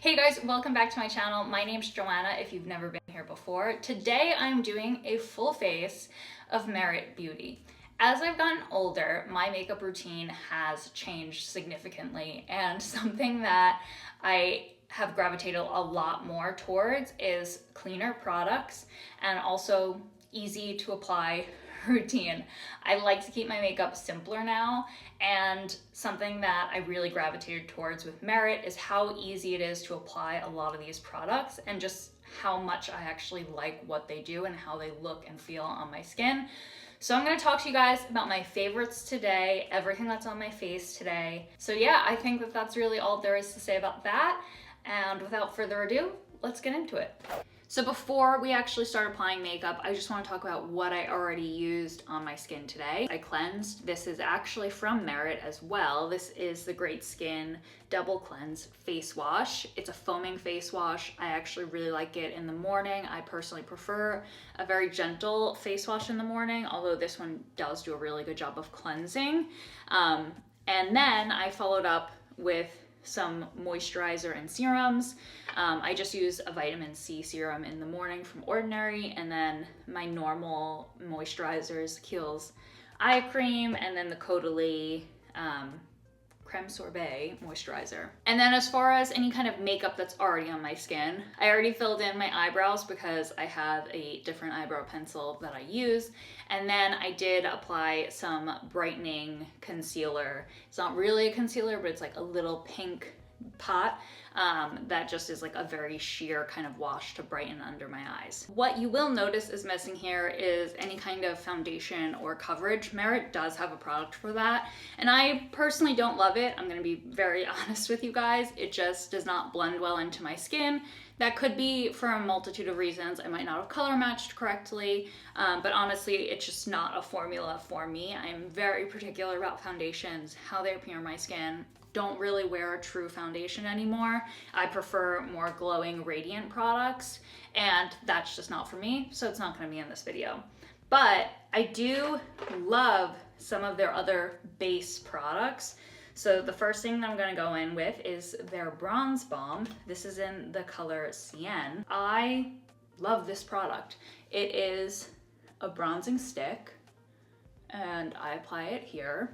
Hey guys, welcome back to my channel. My name's Joanna if you've never been here before. Today I'm doing a full face of Merit Beauty. As I've gotten older, my makeup routine has changed significantly, and something that I have gravitated a lot more towards is cleaner products and also easy to apply routine. I like to keep my makeup simpler now, and something that I really gravitated towards with Merit is how easy it is to apply a lot of these products and just how much I actually like what they do and how they look and feel on my skin. So I'm going to talk to you guys about my favorites today, everything that's on my face today. So yeah, I think that that's really all there is to say about that. And without further ado, let's get into it. So before we actually start applying makeup, I just want to talk about what I already used on my skin today. I cleansed. This is actually from Merit as well. This is the Great Skin Double Cleanse Face Wash. It's a foaming face wash. I actually really like it in the morning. I personally prefer a very gentle face wash in the morning, although this one does do a really good job of cleansing. And then I followed up with some moisturizer and serums. I just use a vitamin C serum in the morning from Ordinary, and then my normal moisturizers, Kiehl's eye cream, and then the Caudalie creme sorbet moisturizer. And then as far as any kind of makeup that's already on my skin, I already filled in my eyebrows because I have a different eyebrow pencil that I use. And then I did apply some brightening concealer. It's not really a concealer, but it's like a little pink pot that just is like a very sheer kind of wash to brighten under my eyes. What you will notice is missing here is any kind of foundation or coverage. Merit does have a product for that, and I personally don't love it. I'm gonna be very honest with you guys. It just does not blend well into my skin. That could be for a multitude of reasons. I might not have color matched correctly, but honestly, it's just not a formula for me. I'm very particular about foundations, how they appear on my skin. Don't really wear a true foundation anymore. I prefer more glowing, radiant products, and that's just not for me, so it's not gonna be in this video. But I do love some of their other base products. So the first thing that I'm gonna go in with is their Bronze Balm. This is in the color Cyan. I love this product. It is a bronzing stick, and I apply it here,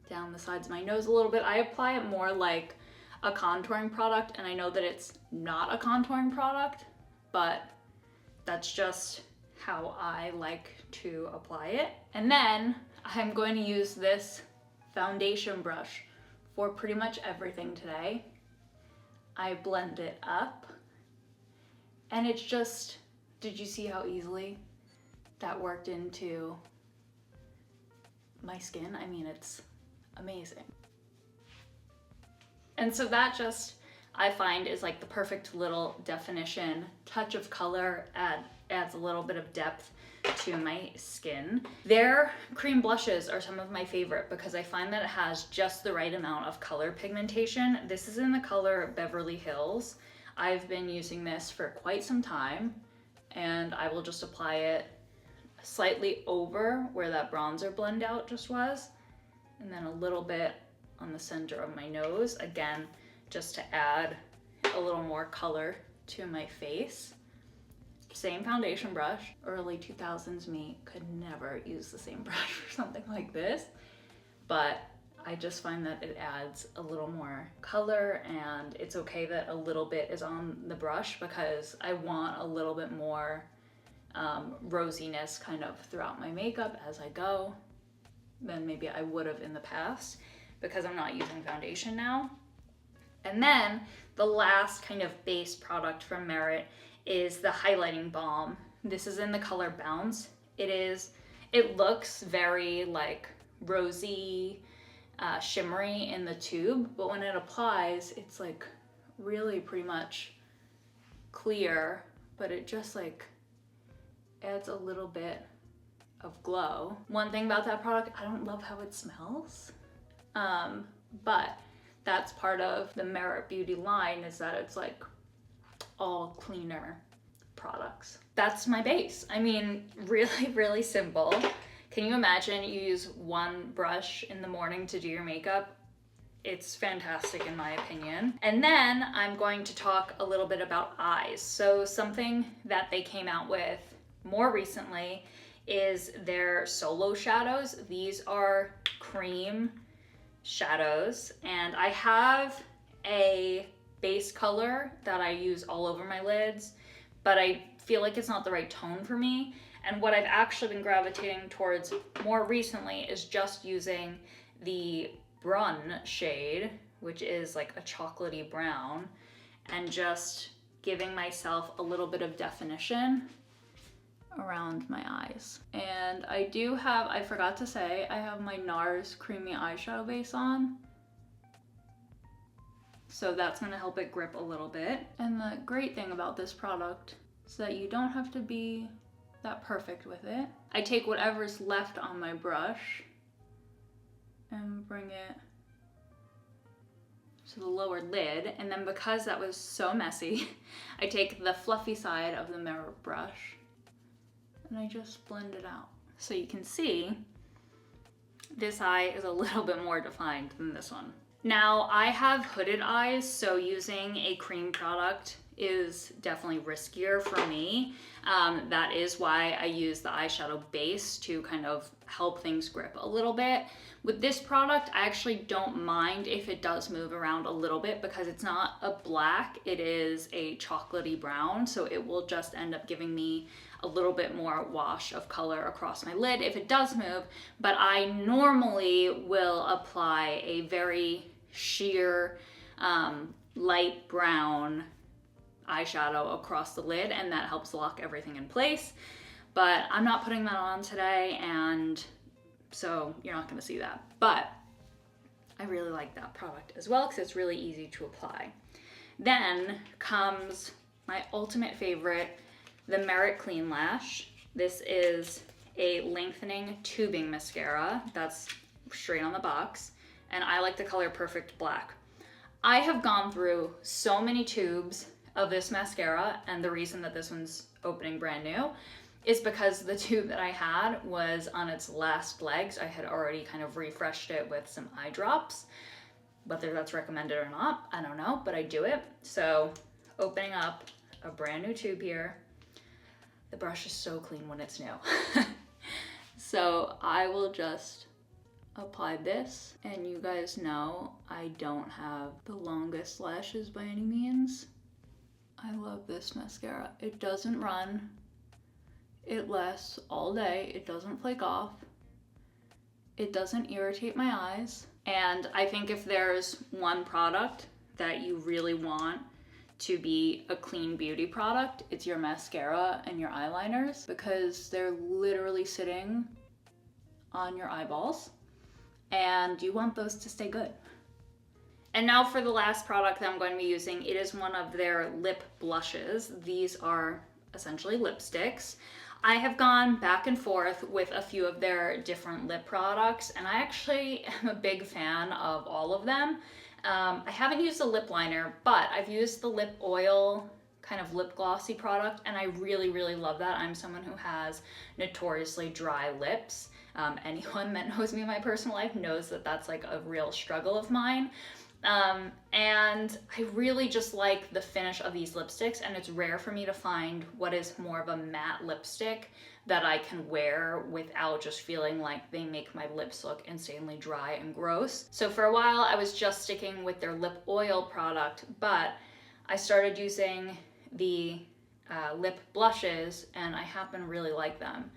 down the sides of my nose a little bit. I apply it more like a contouring product, and I know that it's not a contouring product, but that's just how I like to apply it. And then I'm going to use this foundation brush for pretty much everything today. I blend it up, and it's just, did you see how easily that worked into my skin? I mean, it's amazing. And so that just, I find, is like the perfect little definition, touch of color, adds a little bit of depth to my skin. Their cream blushes are some of my favorite because I find that it has just the right amount of color pigmentation. This is in the color Beverly Hills. I've been using this for quite some time, and I will just apply it slightly over where that bronzer blend out just was, and then a little bit on the center of my nose, again, just to add a little more color to my face. Same foundation brush. Early 2000s me could never use the same brush for something like this, but I just find that it adds a little more color, and it's okay that a little bit is on the brush because I want a little bit more rosiness kind of throughout my makeup as I go than maybe I would have in the past because I'm not using foundation now. And then the last kind of base product from Merit is the highlighting balm. This is in the color Bounce. It looks very like rosy, shimmery in the tube, but when it applies, it's like really pretty much clear, but it just like adds a little bit of glow. One thing about that product, I don't love how it smells, but that's part of the Merit Beauty line, is that it's like all cleaner products. That's my base. I mean, really, really simple. Can you imagine you use one brush in the morning to do your makeup? It's fantastic in my opinion. And then I'm going to talk a little bit about eyes. So something that they came out with more recently is their solo shadows. These are cream shadows, and I have a base color that I use all over my lids, but I feel like it's not the right tone for me. And what I've actually been gravitating towards more recently is just using the Brun shade, which is like a chocolatey brown, and just giving myself a little bit of definition around my eyes. And I do have, I forgot to say, I have my NARS creamy eyeshadow base on. So that's gonna help it grip a little bit. And the great thing about this product is that you don't have to be that perfect with it. I take whatever's left on my brush and bring it to the lower lid, and then because that was so messy, I take the fluffy side of the mirror brush and I just blend it out. So you can see this eye is a little bit more defined than this one. Now I have hooded eyes, so using a cream product is definitely riskier for me. That is why I use the eyeshadow base to kind of help things grip a little bit. With this product, I actually don't mind if it does move around a little bit because it's not a black, it is a chocolatey brown, so it will just end up giving me a little bit more wash of color across my lid if it does move, but I normally will apply a very sheer light brown eyeshadow across the lid, and that helps lock everything in place. But I'm not putting that on today, and so you're not going to see that. But I really like that product as well because it's really easy to apply. Then comes my ultimate favorite, the Merit Clean Lash. This is a lengthening tubing mascara that's straight on the box, and I like the color Perfect Black. I have gone through so many tubes of this mascara, and the reason that this one's opening brand new is because the tube that I had was on its last legs. I had already kind of refreshed it with some eye drops. Whether that's recommended or not, I don't know, but I do it. So opening up a brand new tube here. The brush is so clean when it's new. So I will just apply this, and you guys know I don't have the longest lashes by any means. I love this mascara. It doesn't run. It lasts all day. It doesn't flake off. It doesn't irritate my eyes. And I think if there's one product that you really want to be a clean beauty product, it's your mascara and your eyeliners, because they're literally sitting on your eyeballs and you want those to stay good. And now for the last product that I'm going to be using, it is one of their lip blushes. These are essentially lipsticks. I have gone back and forth with a few of their different lip products, and I actually am a big fan of all of them. I haven't used a lip liner, but I've used the lip oil kind of lip glossy product, and I really, really love that. I'm someone who has notoriously dry lips. Anyone that knows me in my personal life knows that that's like a real struggle of mine. And I really just like the finish of these lipsticks, and it's rare for me to find what is more of a matte lipstick that I can wear without just feeling like they make my lips look insanely dry and gross. So for a while I was just sticking with their lip oil product, but I started using the lip blushes, and I happen to really like them.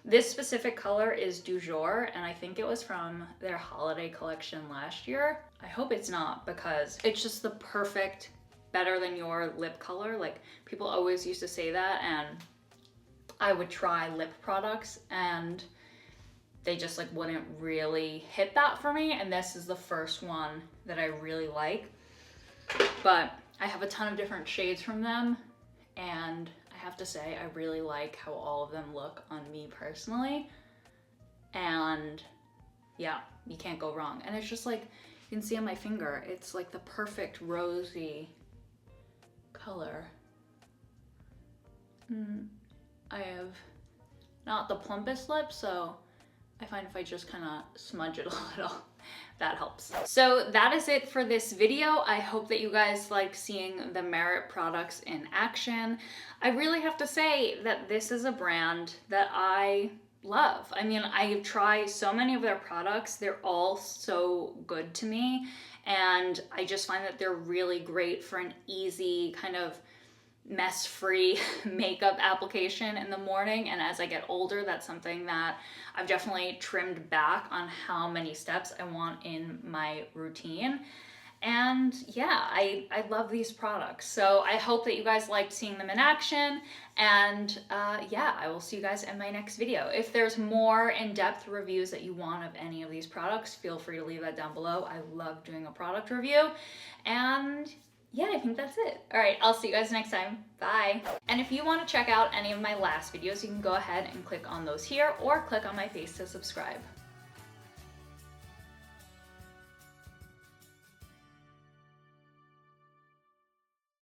This specific color is Du Jour, and I think it was from their holiday collection last year. I hope it's not, because it's just the perfect better than your lip color. Like, people always used to say that, and I would try lip products and they just like wouldn't really hit that for me, and this is the first one that I really like. But I have a ton of different shades from them, and I have to say I really like how all of them look on me personally, and yeah, you can't go wrong. And it's just like, you can see on my finger, it's like the perfect rosy color. I have not the plumpest lips, so I find if I just kind of smudge it a little, that helps. So that is it for this video. I hope that you guys liked seeing the Merit products in action. I really have to say that this is a brand that I love. I mean, I try so many of their products. They're all so good to me. And I just find that they're really great for an easy kind of mess-free makeup application in the morning. And as I get older, that's something that I've definitely trimmed back on how many steps I want in my routine. And yeah, I love these products. So I hope that you guys liked seeing them in action. And yeah, I will see you guys in my next video. If there's more in-depth reviews that you want of any of these products, feel free to leave that down below. I love doing a product review. And yeah, I think that's it. All right, I'll see you guys next time. Bye. And if you want to check out any of my last videos, you can go ahead and click on those here or click on my face to subscribe.